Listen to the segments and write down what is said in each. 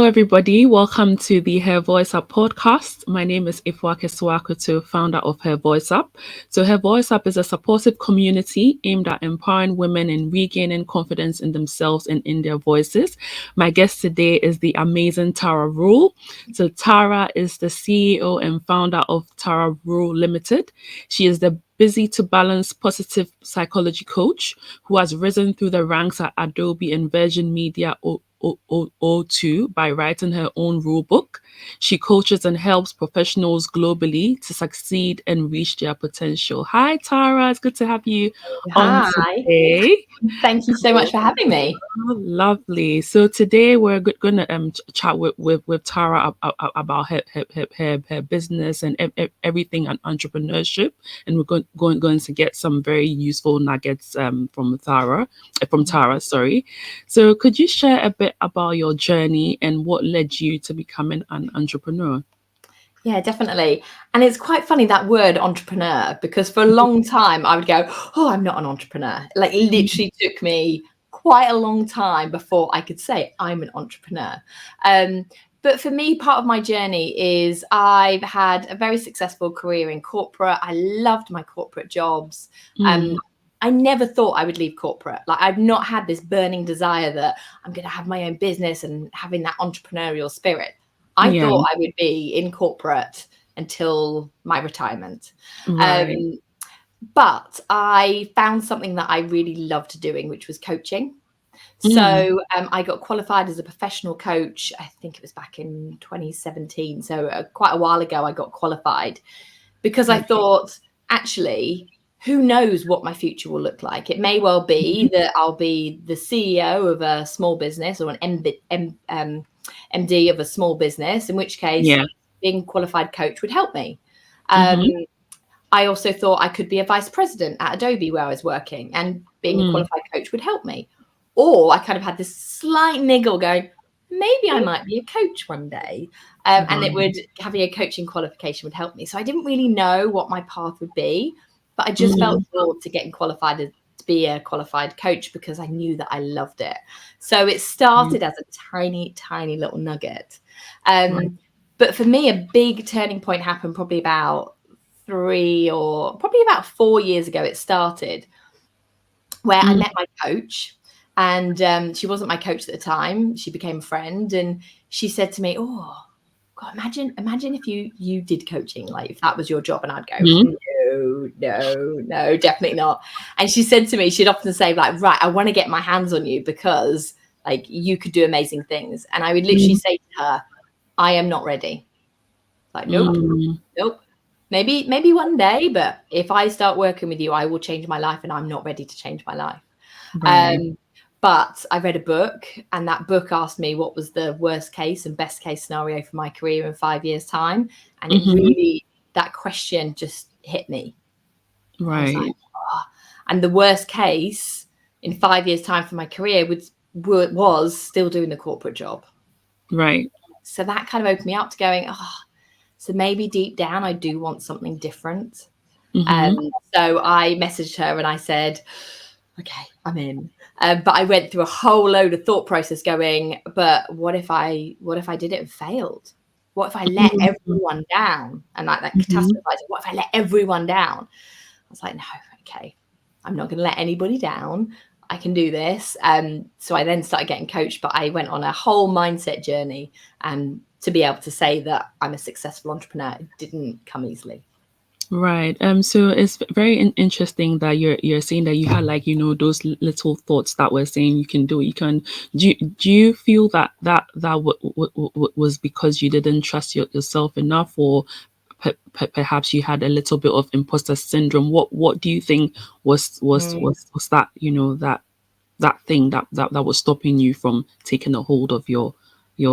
everybody. Welcome to the Her Voice Up podcast. My name is Ifwake Swakuto, founder of Her Voice Up. So Her Voice Up is a supportive community aimed at empowering women and regaining confidence in themselves and in their voices. My guest today is the amazing Tara Rule. So Tara is the CEO and founder of Tara Rule Ltd. She is the busy to balance positive psychology coach who has risen through the ranks at Adobe and Virgin Media O2 by writing her own rule book. She coaches and helps professionals globally to succeed and reach their potential. Hi, Tara. It's good to have you on Hi. today. Thank you so much for having me. Oh, lovely. So today we're going to chat with Tara about her business and everything on entrepreneurship, and we're going to get some very useful nuggets from Tara. Sorry. So could you share a bit about your journey and what led you to becoming an entrepreneur? Yeah, definitely. And it's quite funny, that word entrepreneur, because for a long time I would go, oh, I'm not an entrepreneur. Like, it literally took me quite a long time before I could say I'm an entrepreneur. But for me, part of my journey is I've had a very successful career in corporate. I loved my corporate jobs. I never thought I would leave corporate. Like, I've not had this burning desire that I'm going to have my own business and having that entrepreneurial spirit. I thought I would be in corporate until my retirement. Right. But I found something that I really loved doing, which was coaching. So I got qualified as a professional coach. I think it was back in 2017. So quite a while ago, I got qualified because I thought, actually, who knows what my future will look like? It may well be that I'll be the CEO of a small business or an MD of a small business, in which case being a qualified coach would help me. I also thought I could be a vice president at Adobe where I was working, and being a qualified coach would help me. Or I kind of had this slight niggle going, maybe I might be a coach one day. And it would, having a coaching qualification would help me. So I didn't really know what my path would be, but I just felt drawn to getting qualified to be a qualified coach because I knew that I loved it. So it started as a tiny, tiny little nugget. But for me, a big turning point happened probably about 4 years ago. It started where I met my coach. And she wasn't my coach at the time. She became a friend, and she said to me, oh, God, imagine if you did coaching, like if that was your job. And I'd go, no, definitely not. And she said to me, she'd often say, like, right, I want to get my hands on you because, like, you could do amazing things. And I would literally say to her, I am not ready. Like, nope. Maybe one day, but if I start working with you, I will change my life, and I'm not ready to change my life. But I read a book, and that book asked me what was the worst case and best case scenario for my career in 5 years' time. And it really, that question just hit me. Right. Like, oh. And the worst case in 5 years' time for my career was still doing the corporate job. Right. So that kind of opened me up to going, so maybe deep down I do want something different. So I messaged her and I said, okay, I'm in. But I went through a whole load of thought process going, but what if I did it and failed? What if I let everyone down? And like that catastrophizing, what if I let everyone down? I was like, no, okay, I'm not going to let anybody down. I can do this. So I then started getting coached, but I went on a whole mindset journey. And to be able to say that I'm a successful entrepreneur, it didn't come easily. Right. So it's very interesting that you're saying that you had, like, those little thoughts that were saying you can do it. Do you feel that was because you didn't trust yourself enough, or perhaps you had a little bit of imposter syndrome? What do you think was that, that thing that was stopping you from taking a hold of your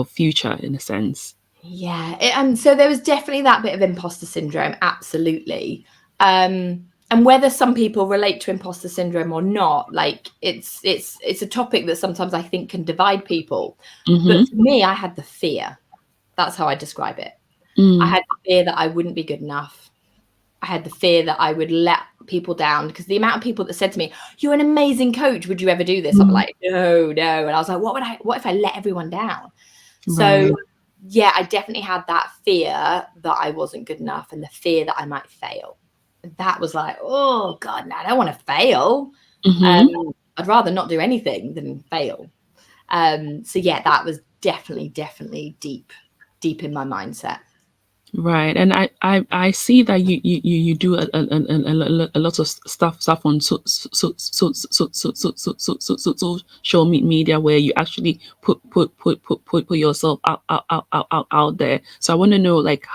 future, in a sense? Yeah. So there was definitely that bit of imposter syndrome. Absolutely. And whether some people relate to imposter syndrome or not, like it's a topic that sometimes I think can divide people. But for me, I had the fear. That's how I describe it. I had the fear that I wouldn't be good enough. I had the fear that I would let people down, because the amount of people that said to me, you're an amazing coach, would you ever do this? I'm like, no. And I was like, what if I let everyone down? So yeah, I definitely had that fear that I wasn't good enough and the fear that I might fail. That was like, oh God, no, I don't want to fail. I'd rather not do anything than fail. So yeah, that was definitely deep in my mindset. Right, and I see that you do a lot of stuff on social media where you actually put yourself out there. So I want to know, like,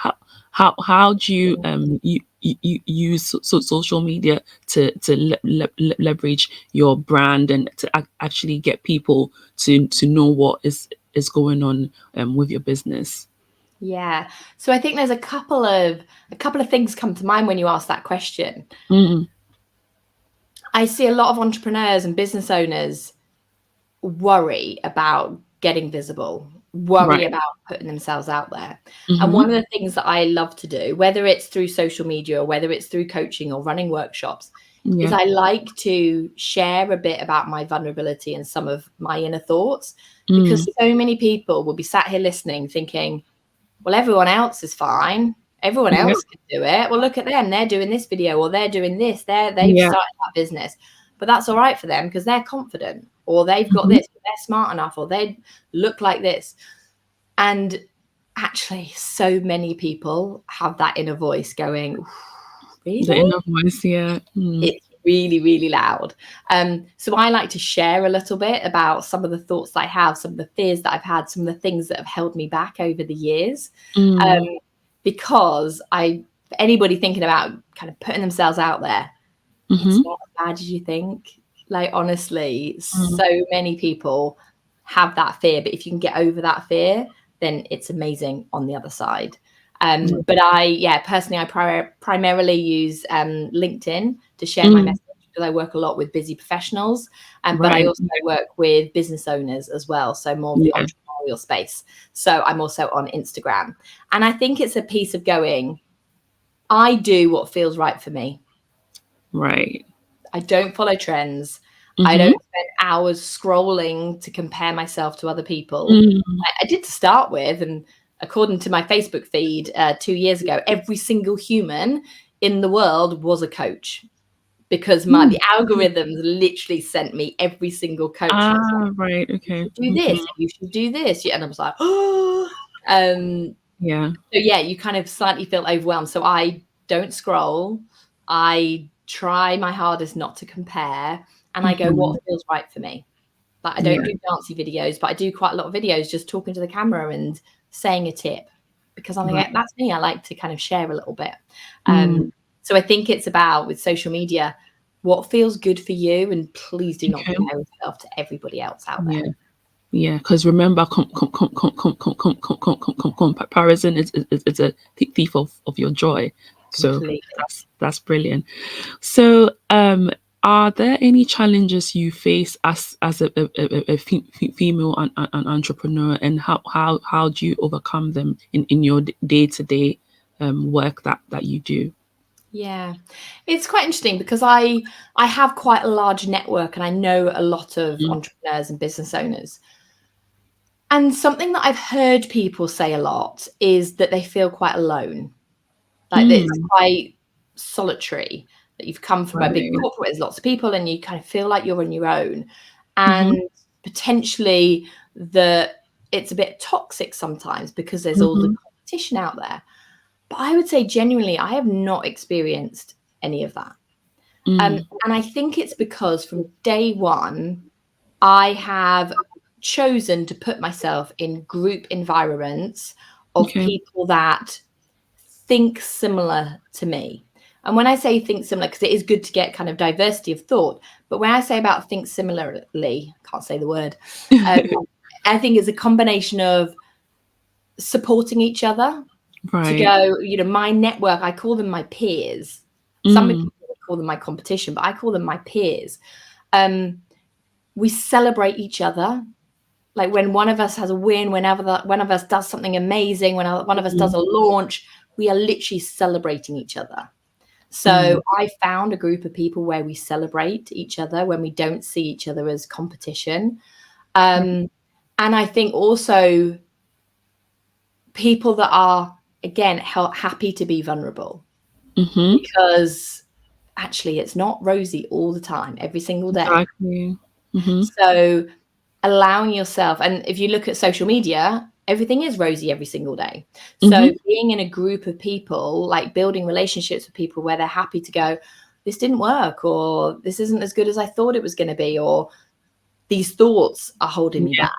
how do you use social media to leverage your brand and to actually get people to know what is going on with your business? Yeah. So I think there's a couple of things come to mind when you ask that question. I see a lot of entrepreneurs and business owners worry about getting visible, worry about putting themselves out there. And one of the things that I love to do, whether it's through social media or whether it's through coaching or running workshops, is I like to share a bit about my vulnerability and some of my inner thoughts, because so many people will be sat here listening thinking, well, everyone else is fine. Everyone else can do it. Well, look at them. They're doing this video or they're doing this. They've started that business. But that's all right for them because they're confident or they've got this, or they're smart enough or they look like this. And actually, so many people have that inner voice going, really? The inner voice, It's really loud. So I like to share a little bit about some of the thoughts that I have, some of the fears that I've had, some of the things that have held me back over the years. Because for anybody thinking about kind of putting themselves out there, it's not as bad as you think. Like, honestly, so many people have that fear, but if you can get over that fear, then it's amazing on the other side. But personally, I primarily use LinkedIn to share my message because I work a lot with busy professionals, but I also work with business owners as well, so more of the entrepreneurial space. So I'm also on Instagram. And I think it's a piece of going, I do what feels right for me. Right. I don't follow trends. I don't spend hours scrolling to compare myself to other people. I did to start with, and according to my Facebook feed 2 years ago, every single human in the world was a coach because the algorithms literally sent me every single coach. Right. Okay. You should do this. You should do this. And I was like, oh. So yeah, you kind of slightly feel overwhelmed. So I don't scroll. I try my hardest not to compare, and I go, what feels right for me? Like, I don't do dancey videos, but I do quite a lot of videos just talking to the camera and saying a tip, because I'm like, that's me. I like to kind of share a little bit. So I think it's about, with social media, what feels good for you, and please do not compare yourself to everybody else out there. Yeah, because remember, comparison is a thief of your joy. So that's brilliant. So, are there any challenges you face as a female an entrepreneur, and how do you overcome them in your day-to-day work that you do? Yeah, it's quite interesting because I have quite a large network and I know a lot of entrepreneurs and business owners. And something that I've heard people say a lot is that they feel quite alone, like that it's quite solitary, that you've come from a big corporate, there's lots of people and you kind of feel like you're on your own, and potentially that it's a bit toxic sometimes because there's all the competition out there. But I would say genuinely, I have not experienced any of that. And I think it's because from day one, I have chosen to put myself in group environments of people that think similar to me. And when I say think similar, because it is good to get kind of diversity of thought, but when I say about think similarly, I can't say the word, I think it's a combination of supporting each other. To go, my network, I call them my peers. Some people call them my competition, but I call them my peers. We celebrate each other. Like, when one of us has a win, whenever one of us does something amazing, when one of us does a launch, we are literally celebrating each other. So I found a group of people where we celebrate each other when we don't see each other as competition. And I think also people that are, again, happy to be vulnerable, Mm-hmm. because actually it's not rosy all the time, every single day. Exactly. Mm-hmm. So allowing yourself, and if you look at social media, everything is rosy every single day. So Mm-hmm. being in a group of people, like building relationships with people where they're happy to go, this didn't work, or this isn't as good as I thought it was going to be, or these thoughts are holding me Yeah. back.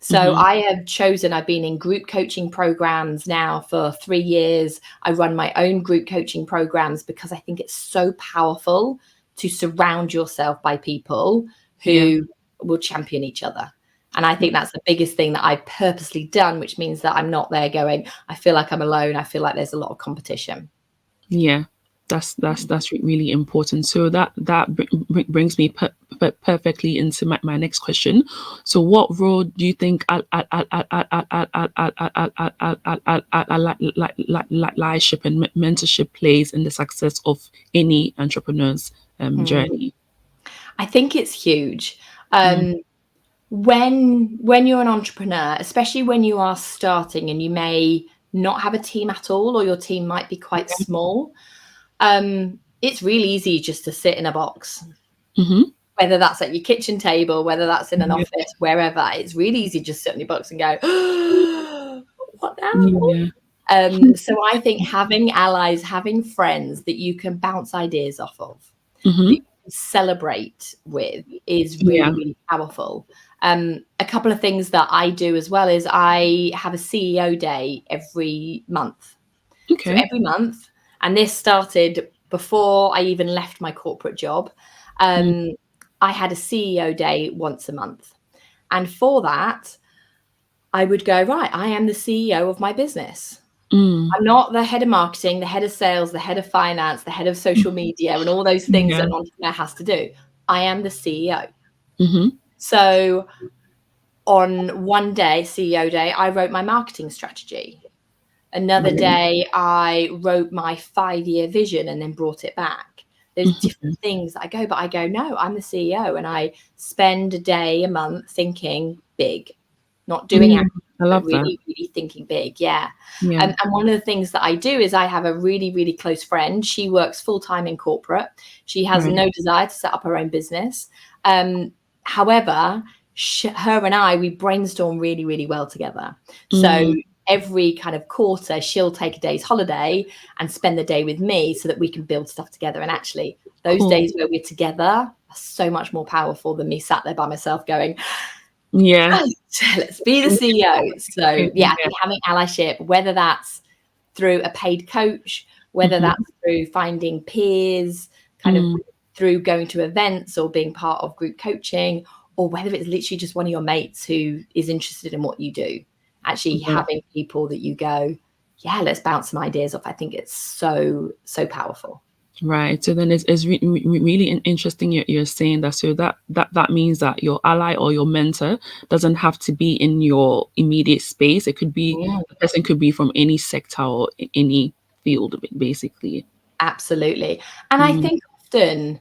So Mm-hmm. I have chosen, I've been in group coaching programs now for 3 years. I run my own group coaching programs because I think it's so powerful to surround yourself by people Yeah. who will champion each other. And I think that's the biggest thing that I've purposely done, which means that I'm not there going, I feel like I'm alone. I feel like there's a lot of competition. Yeah. That's really important. So that brings me perfectly into my next question. So what role do you think allyship and mentorship plays in the success of any entrepreneur's journey? I think it's huge. Mm. When you're an entrepreneur, especially when you are starting and you may not have a team at all, or your team might be quite small, it's really easy just to sit in a box, Mm-hmm. whether that's at your kitchen table, whether that's in an Yeah. office, wherever. It's really easy to just sit in your box and go, what Yeah. now? So I think having allies, having friends that you can bounce ideas off of, that Mm-hmm. you can celebrate with, is really, Yeah. really powerful. A couple of things that I do as well is I have a CEO day every month. So Okay. every month, and this started before I even left my corporate job, Mm. I had a CEO day once a month. And for that, I would go, right, I am the CEO of my business. Mm. I'm not the head of marketing, the head of sales, the head of finance, the head of social media, and all those things that Yeah. an entrepreneur has to do. I am the CEO. Mm-hmm. So on one day, CEO day, I wrote my marketing strategy. Another Right. day, I wrote my 5-year vision and then brought it back. There's Mm-hmm. different things that I go, but I go, no, I'm the CEO. And I spend a day, a month thinking big, not doing Mm. action, I but love that. really, really thinking big. Yeah. Yeah. And one of the things that I do is I have a really, really close friend. She works full time in corporate. She has Right. no desire to set up her own business. However, her and I, we brainstorm really, really well together. So Mm. every kind of quarter, she'll take a day's holiday and spend the day with me so that we can build stuff together. And actually, those Cool. days where we're together are so much more powerful than me sat there by myself going, Yeah. let's be the CEO. So yeah, I Yeah. think having allyship, whether that's through a paid coach, whether Mm-hmm. that's through finding peers, kind of Mm. through going to events or being part of group coaching, or whether it's literally just one of your mates who is interested in what you do, actually Yeah. having people that you go, yeah, let's bounce some ideas off. I think it's so, so powerful. Right. So then it's really interesting you're saying that. So that means that your ally or your mentor doesn't have to be in your immediate space. It could be, Mm, the person could be from any sector or any field, basically. absolutely. And I Mm. think often,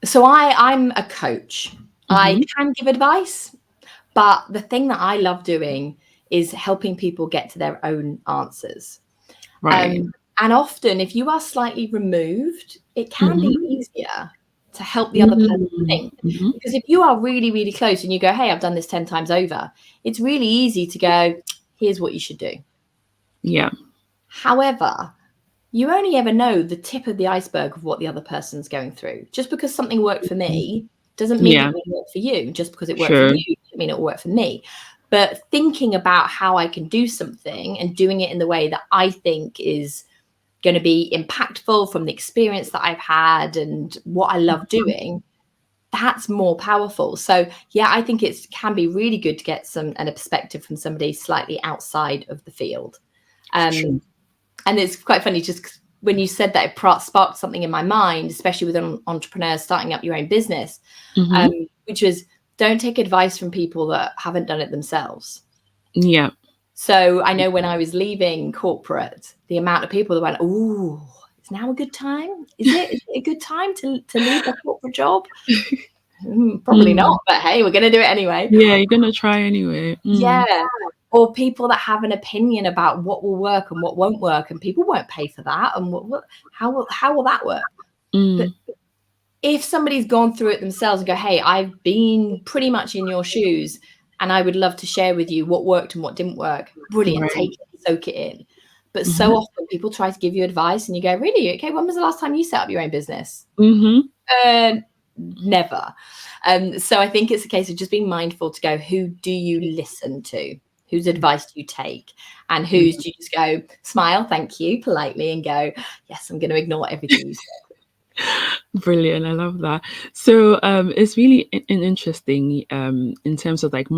so I'm a coach. I Mm-hmm. can give advice, but the thing that I love doing is helping people get to their own answers. Right. And often, if you are slightly removed, it can be Mm-hmm. easier to help the other person Mm. think. Mm-hmm. Because if you are really, really close and you go, hey, I've done this 10 times over, it's really easy to go, here's what you should do. Yeah. However, you only ever know the tip of the iceberg of what the other person's going through. Just because something worked for me doesn't mean it Yeah. will work for you. Just because it worked for Sure. you doesn't mean it will work for me. But thinking about how I can do something and doing it in the way that I think is going to be impactful from the experience that I've had and what I love doing, that's more powerful. So yeah, I think it can be really good to get a perspective from somebody slightly outside of the field. Sure. And it's quite funny, just when you said that, it sparked something in my mind, especially with entrepreneurs starting up your own business, Mm-hmm. which was, don't take advice from people that haven't done it themselves. Yeah. So I know when I was leaving corporate, the amount of people that went, "Ooh, is now a good time? Is it a good time to leave a corporate job?" Probably Mm. not, but hey, we're going to do it anyway. Yeah, you're gonna try anyway. Mm. Yeah. or people that have an opinion about what will work and what won't work, and people won't pay for that, and how will that work? But if somebody's gone through it themselves and go, hey, I've been pretty much in your shoes and I would love to share with you what worked and what didn't work, brilliant, Right. take it, soak it in. But so often people try to give you advice and you go, really? Okay, when was the last time you set up your own business? Never. So I think it's a case of just being mindful to go, who do you listen to? Whose advice do you take? And whose do you just go, smile, thank you, politely, and go, yes, I'm going to ignore everything you said. Brilliant. I love that. So it's really interesting in terms of like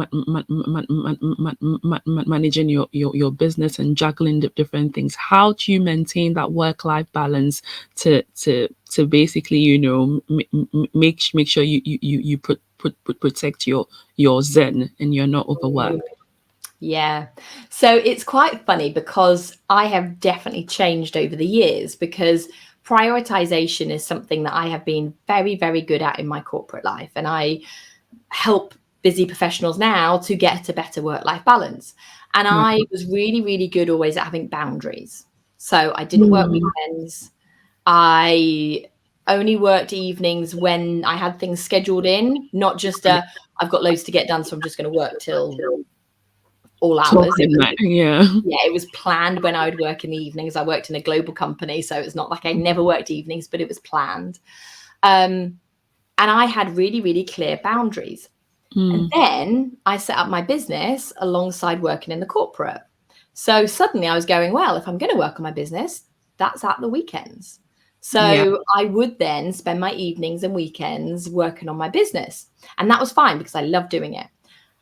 managing your business and juggling the different things. How do you maintain that work-life balance to basically, you know, make sure you protect your zen and you're not overworked? Yeah. So it's quite funny because I have definitely changed over the years, because prioritization is something that I have been very, very good at in my corporate life. And I help busy professionals now to get a better work-life balance. And I was really, really good always at having boundaries. So I didn't work weekends. I only worked evenings when I had things scheduled in, not just I've got loads to get done, so I'm just going to work till all hours. It was planned when I would work in the evenings. I worked in a global company, so it's not like I never worked evenings, but it was planned. And I had really, really clear boundaries. And then I set up my business alongside working in the corporate. So suddenly I was going, well, if I'm going to work on my business, that's at the weekends. So I would then spend my evenings and weekends working on my business. And that was fine because I loved doing it.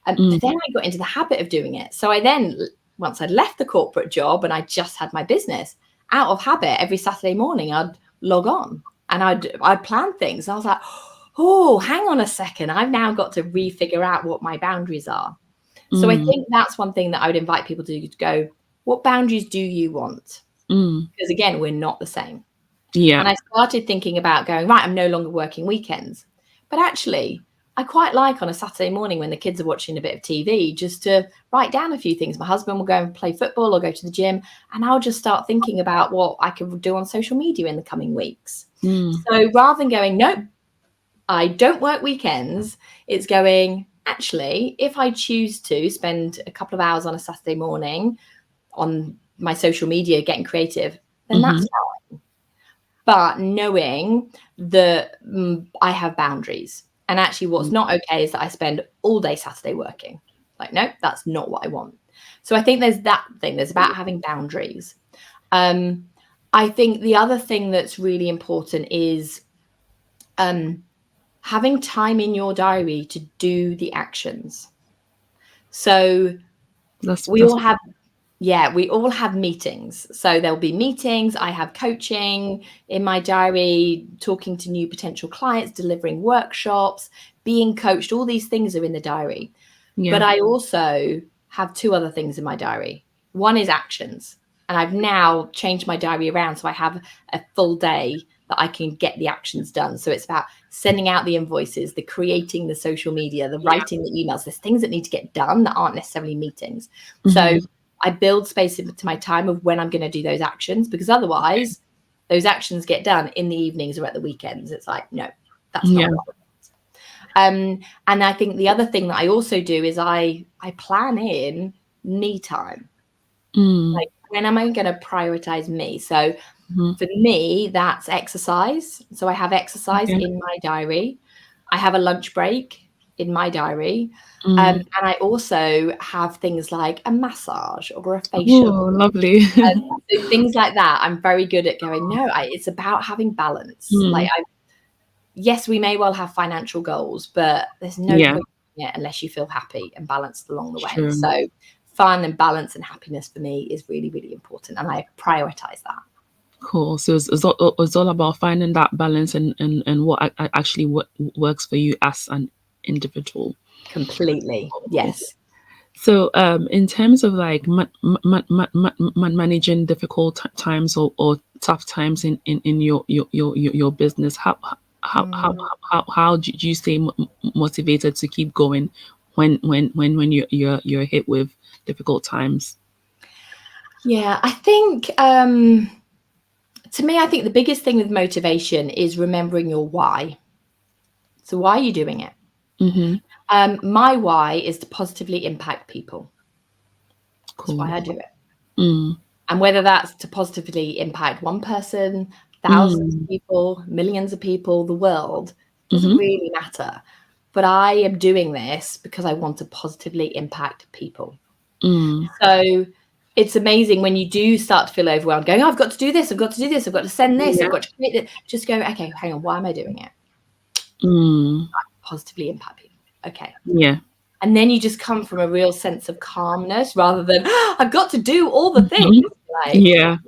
But then I got into the habit of doing it. So I then, once I'd left the corporate job and I just had my business, out of habit, every Saturday morning I'd log on and I'd plan things. And I was like, oh, hang on a second. I've now got to refigure out what my boundaries are. So I think that's one thing that I would invite people to go, what boundaries do you want? Because again, we're not the same. And I started thinking about going, right, I'm no longer working weekends. But actually, I quite like on a Saturday morning when the kids are watching a bit of TV, just to write down a few things. My husband will go and play football or go to the gym, and I'll just start thinking about what I could do on social media in the coming weeks. So rather than going, nope, I don't work weekends, it's going, actually, if I choose to spend a couple of hours on a Saturday morning on my social media getting creative, then that's fine. But knowing that I have boundaries. And actually what's not okay is that I spend all day Saturday working. Like, no, that's not what I want. So I think there's that thing. There's about having boundaries. I think the other thing that's really important is having time in your diary to do the actions. So we all have meetings. So there'll be meetings. I have coaching in my diary, talking to new potential clients, delivering workshops, being coached. All these things are in the diary. But I also have two other things in my diary. One is actions. And I've now changed my diary around. So I have a full day that I can get the actions done. So it's about sending out the invoices, the creating the social media, the writing the emails. There's things that need to get done that aren't necessarily meetings. So I build space into my time of when I'm going to do those actions, because otherwise those actions get done in the evenings or at the weekends. It's like, no, that's not what I want. And I think the other thing that I also do is I plan in me time. Like, when am I going to prioritize me? So for me, that's exercise. So I have exercise in my diary. I have a lunch break in my diary. And I also have things like a massage or a facial. Oh, lovely. So things like that. I'm very good at going, no, it's about having balance. Like, yes, we may well have financial goals, but there's no point in it unless you feel happy and balanced along the way. So fun and balance and happiness for me is really, really important. And I prioritize that. Cool. So it's all about finding that balance and what actually works for you as an individual. Completely. Yes. So in terms of like managing difficult times or tough times in your business, how do you stay motivated to keep going when you're hit with difficult times? Yeah, I think to me, I think the biggest thing with motivation is remembering your why. So why are you doing it? My why is to positively impact people. That's Cool. why I do it. And whether that's to positively impact one person, thousands of people, millions of people, the world, doesn't really matter. But I am doing this because I want to positively impact people. So it's amazing when you do start to feel overwhelmed, going, oh, I've got to do this, I've got to do this, I've got to send this, I've got to create this. Just go, okay, hang on, why am I doing it? Positively impact people. Okay. Yeah. And then you just come from a real sense of calmness rather than, oh, I've got to do all the things. Yeah.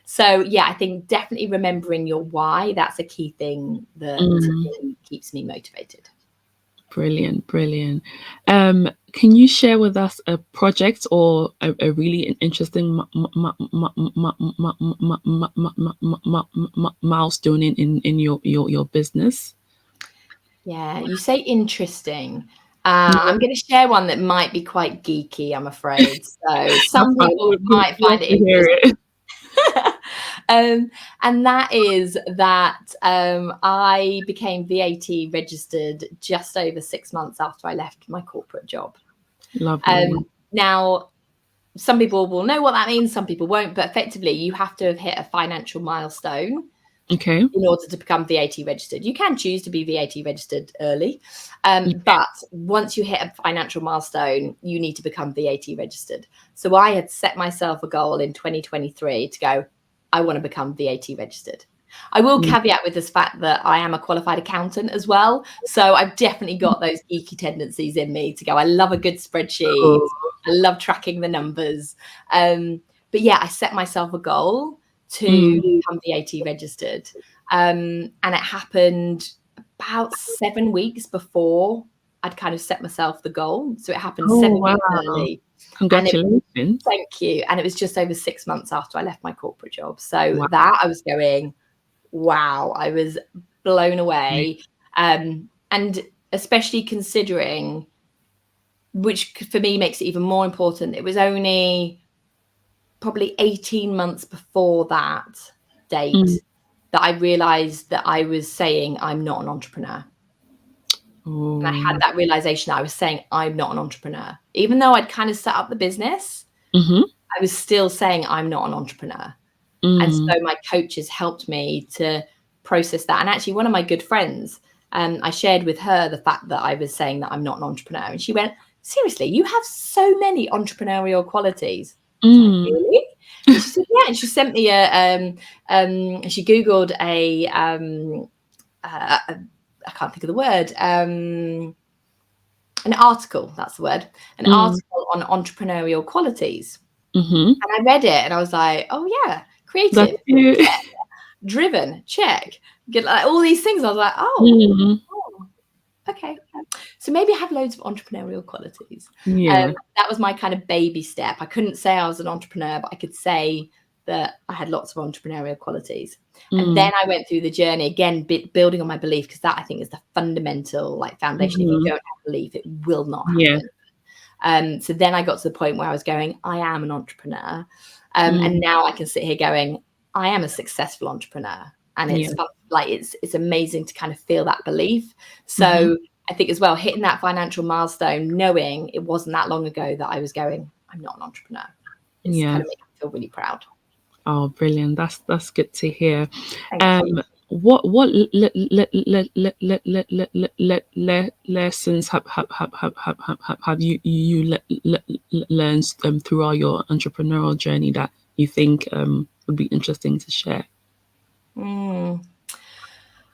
So, yeah, I think definitely remembering your why, that's a key thing that keeps me motivated. Brilliant. Can you share with us a project or a really interesting milestone in your business? Yeah, you say interesting. I'm going to share one that might be quite geeky, I'm afraid. So some people might find it interesting. And that is that I became VAT registered just over 6 months after I left my corporate job. Lovely. Now, some people will know what that means, some people won't, but effectively you have to have hit a financial milestone in order to become VAT registered. You can choose to be VAT registered early, but once you hit a financial milestone, you need to become VAT registered. So I had set myself a goal in 2023 to go, I want to become VAT registered. I will caveat with this fact that I am a qualified accountant as well. So I've definitely got those geeky tendencies in me to go, I love a good spreadsheet. I love tracking the numbers. But yeah, I set myself a goal to become VAT registered. And it happened about 7 weeks before I'd kind of set myself the goal. So it happened 7 weeks early. Congratulations. Thank you. And it was just over 6 months after I left my corporate job. So that I was going, wow, I was blown away. And especially considering, which for me makes it even more important, it was only probably 18 months before that date that I realized that I was saying I'm not an entrepreneur. And I had that realization that I was saying I'm not an entrepreneur. Even though I'd kind of set up the business, I was still saying I'm not an entrepreneur. And so my coaches helped me to process that. And actually one of my good friends, I shared with her the fact that I was saying that I'm not an entrepreneur. And she went, seriously, you have so many entrepreneurial qualities. I was like, really? And she said, yeah. And she sent me she Googled I can't think of the word, an article, that's the word, an article on entrepreneurial qualities. And I read it and I was like, oh yeah, creative, check. Driven, check. Get like all these things. I was like, oh, okay. So maybe I have loads of entrepreneurial qualities. That was my kind of baby step. I couldn't say I was an entrepreneur, but I could say that I had lots of entrepreneurial qualities. And then I went through the journey again, building on my belief, because that I think is the fundamental foundation. If you don't have belief, it will not happen. So then I got to the point where I was going, I am an entrepreneur. And now I can sit here going, I am a successful entrepreneur. And it's it's amazing to kind of feel that belief. So I think as well, hitting that financial milestone, knowing it wasn't that long ago that I was going, I'm not an entrepreneur. It's kind of making me feel really proud. Oh, brilliant. That's good to hear. What lessons have you learned throughout your entrepreneurial journey that you think would be interesting to share?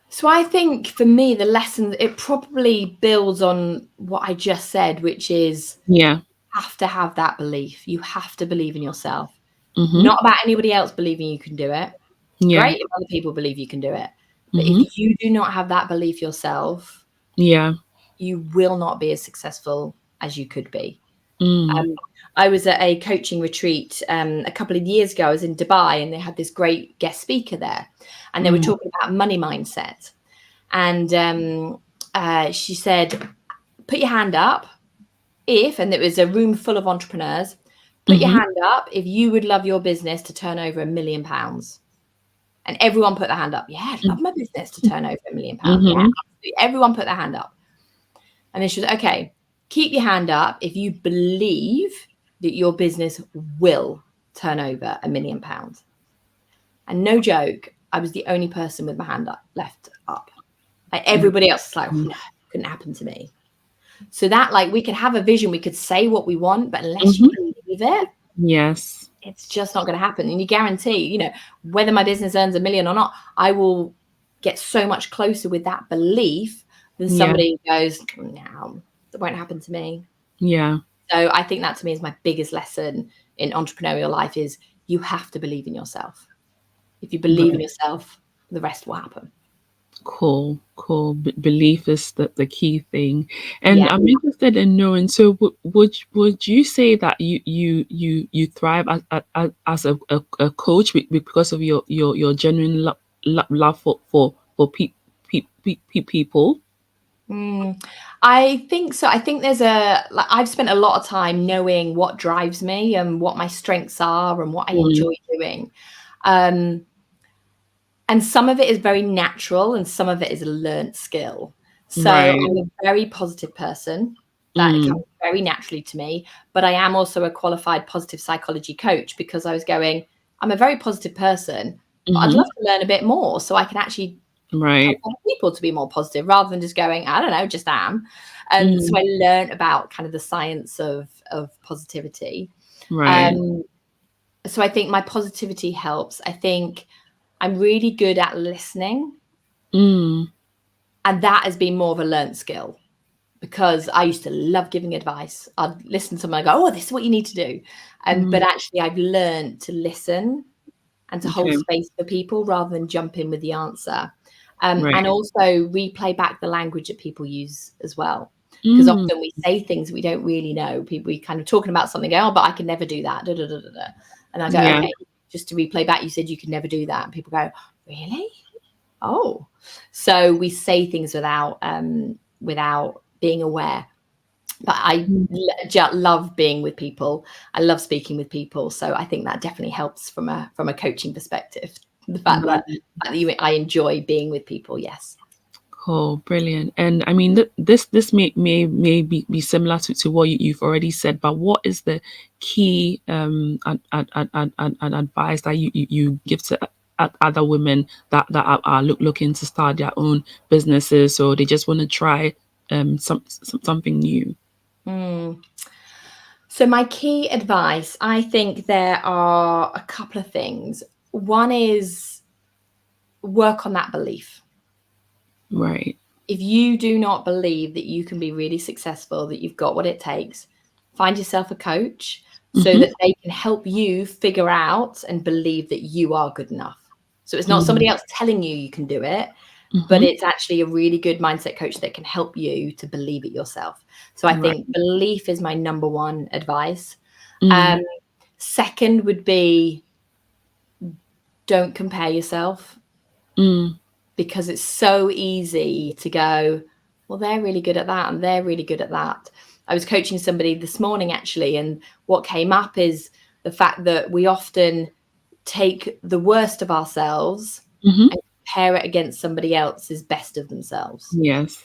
So I think for me, the lesson, it probably builds on what I just said, which is you have to have that belief. You have to believe in yourself. Not about anybody else believing you can do it. Great if other people believe you can do it. But if you do not have that belief yourself, you will not be as successful as you could be. I was at a coaching retreat a couple of years ago. I was in Dubai and they had this great guest speaker there. And they were talking about money mindset. And she said, put your hand up and there was a room full of entrepreneurs, put your hand up if you would love your business to turn over £1 million. And everyone put their hand up. Yeah, I'd love my business to turn over £1 million. Yeah, absolutely. Everyone put their hand up. And then she was, okay, keep your hand up if you believe that your business will turn over £1 million. And no joke, I was the only person with my hand up, left up. Like everybody else is like, oh, no, couldn't happen to me. So that, like, we could have a vision, we could say what we want, but unless you believe it, yes, it's just not going to happen. And you guarantee, you know, whether my business earns $1 million or not, I will get so much closer with that belief than somebody who goes, no, that won't happen to me. Yeah. So I think that to me is my biggest lesson in entrepreneurial life is you have to believe in yourself. If you believe in yourself, the rest will happen. Cool. Belief is the key thing, and I'm interested in knowing. So, would you say that you thrive as a coach because of your genuine love for people? I think so. I think there's I've spent a lot of time knowing what drives me and what my strengths are and what I enjoy doing. And some of it is very natural and some of it is a learnt skill. So I'm a very positive person. That comes very naturally to me. But I am also a qualified positive psychology coach because I was going, I'm a very positive person, but I'd love to learn a bit more so I can actually help other people to be more positive rather than just going, I don't know, just am. And so I learned about kind of the science of positivity. So I think my positivity helps. I think I'm really good at listening. And that has been more of a learned skill because I used to love giving advice. I'd listen to someone and go, oh, this is what you need to do. But actually I've learned to listen and to hold space for people rather than jump in with the answer. And also replay back the language that people use as well. Because often we say things we don't really know. We kind of talking about something, go, oh, but I can never do that. Da, da, da, da, da. And I go, okay, just to replay back, you said you could never do that. And people go, really? Oh. So we say things without being aware. But I love being with people. I love speaking with people. So I think that definitely helps from a coaching perspective. The fact that I enjoy being with people. Yes. Cool, brilliant. And I mean, this may be similar to what you've already said, but what is the key advice that you give to other women that are looking to start their own businesses, or they just want to try something new? So my key advice, I think there are a couple of things. One is work on that belief. Right. If you do not believe that you can be really successful, that you've got what it takes, find yourself a coach so that they can help you figure out and believe that you are good enough. So it's not somebody else telling you you can do it, but it's actually a really good mindset coach that can help you to believe it yourself. So I think belief is my number one advice. Second would be don't compare yourself. Because it's so easy to go, well, they're really good at that and they're really good at that. I was coaching somebody this morning, actually, and what came up is the fact that we often take the worst of ourselves and compare it against somebody else's best of themselves. Yes.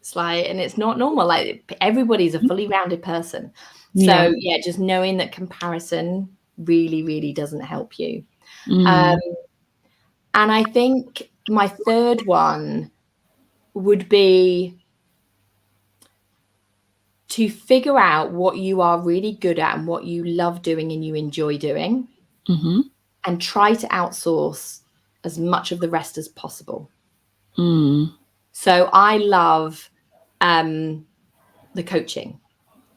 It's like, and it's not normal. Like everybody's a fully rounded person. So yeah, just knowing that comparison really, really doesn't help you. And I think my third one would be to figure out what you are really good at and what you love doing and you enjoy doing, and try to outsource as much of the rest as possible. So I love the coaching.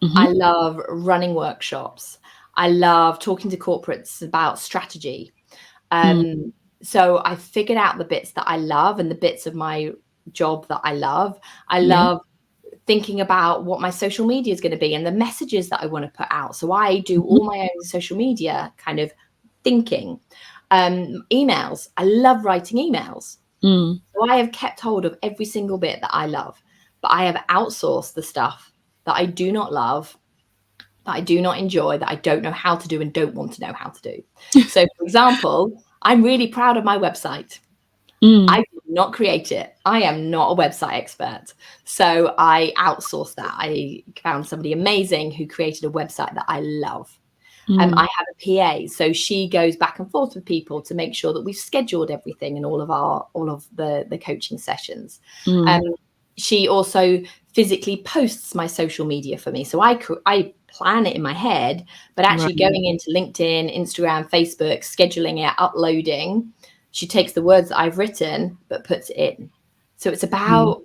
I love running workshops. I love talking to corporates about strategy. So I figured out the bits that I love and the bits of my job that I love. I love thinking about what my social media is going to be and the messages that I want to put out. So I do all my own social media kind of thinking. Emails. I love writing emails. So I have kept hold of every single bit that I love, but I have outsourced the stuff that I do not love, that I do not enjoy, that I don't know how to do and don't want to know how to do. So, for example, I'm really proud of my website. I did not create it. I am not a website expert. So I outsourced that. I found somebody amazing who created a website that I love. I have a PA, so she goes back and forth with people to make sure that we've scheduled everything in all of the coaching sessions. She also physically posts my social media for me. So I plan it in my head, but actually going into LinkedIn, Instagram, Facebook, scheduling it, uploading, she takes the words that I've written, but puts it in. So it's about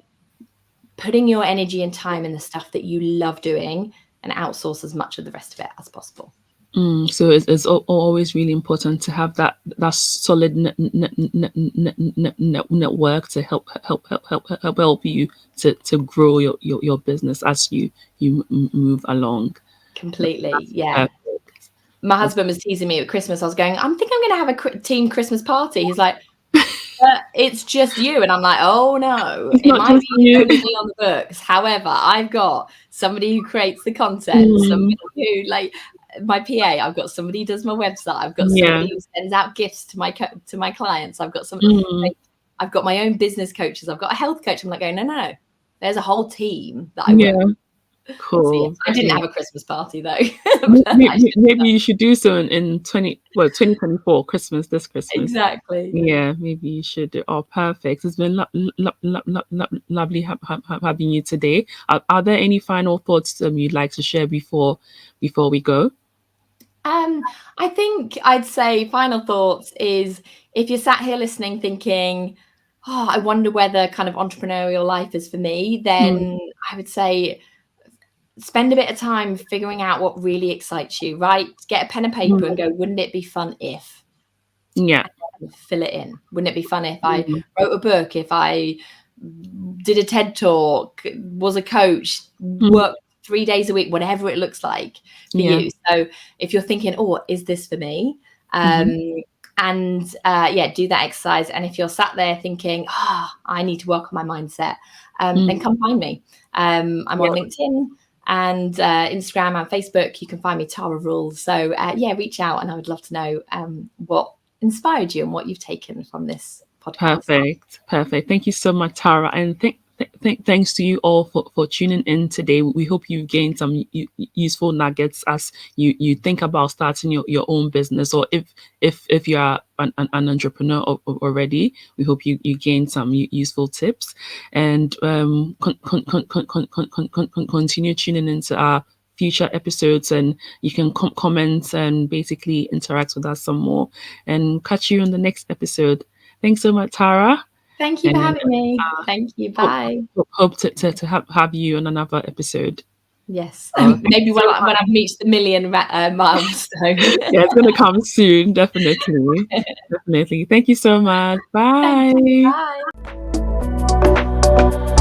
putting your energy and time in the stuff that you love doing and outsource as much of the rest of it as possible. So it's always really important to have that solid network to help you to grow your business as you move along. Completely, yeah. My husband was teasing me at Christmas. I was going, I think I'm going to have a team Christmas party. He's like, it's just you. And I'm like, oh no, it might be only me on the books. However, I've got somebody who creates the content, somebody who, like my PA, I've got somebody who does my website. I've got somebody who sends out gifts to my clients. I've got I've got my own business coaches. I've got a health coach. I'm like going, no. There's a whole team that I work with. Cool. So, I didn't have a Christmas party though. maybe you should do so in 2024 Christmas, this Christmas. Exactly. Yeah, maybe you should do. Oh, perfect. It's been lovely having you today. Are there any final thoughts you'd like to share before we go? I think I'd say final thoughts is, if you're sat here listening thinking, oh, I wonder whether kind of entrepreneurial life is for me, then I would say spend a bit of time figuring out what really excites you, right? Get a pen and paper and go, wouldn't it be fun if? Yeah. Fill it in. Wouldn't it be fun if I wrote a book, if I did a TED talk, was a coach, worked 3 days a week, whatever it looks like for you. So if you're thinking, oh, is this for me? Do that exercise. And if you're sat there thinking, I need to work on my mindset, then come find me. I'm on LinkedIn and Instagram and Facebook. You can find me, Tara Rule. So reach out, and I would love to know what inspired you and what you've taken from this podcast. Perfect. Thank you so much, Tara, and thanks to you all for tuning in today. We hope you gained some useful nuggets as you think about starting your own business, or if you are an entrepreneur already. We hope you gain some useful tips, and continue tuning into our future episodes, and you can comment and basically interact with us some more, and catch you on the next episode. Thanks so much, Tara. Thank you for having me. Thank you. Bye. Hope to have you on another episode. Yes. Maybe when I've reached the 1 million milestone. Yeah, it's going to come soon. Definitely. Definitely. Thank you so much. Bye. Bye.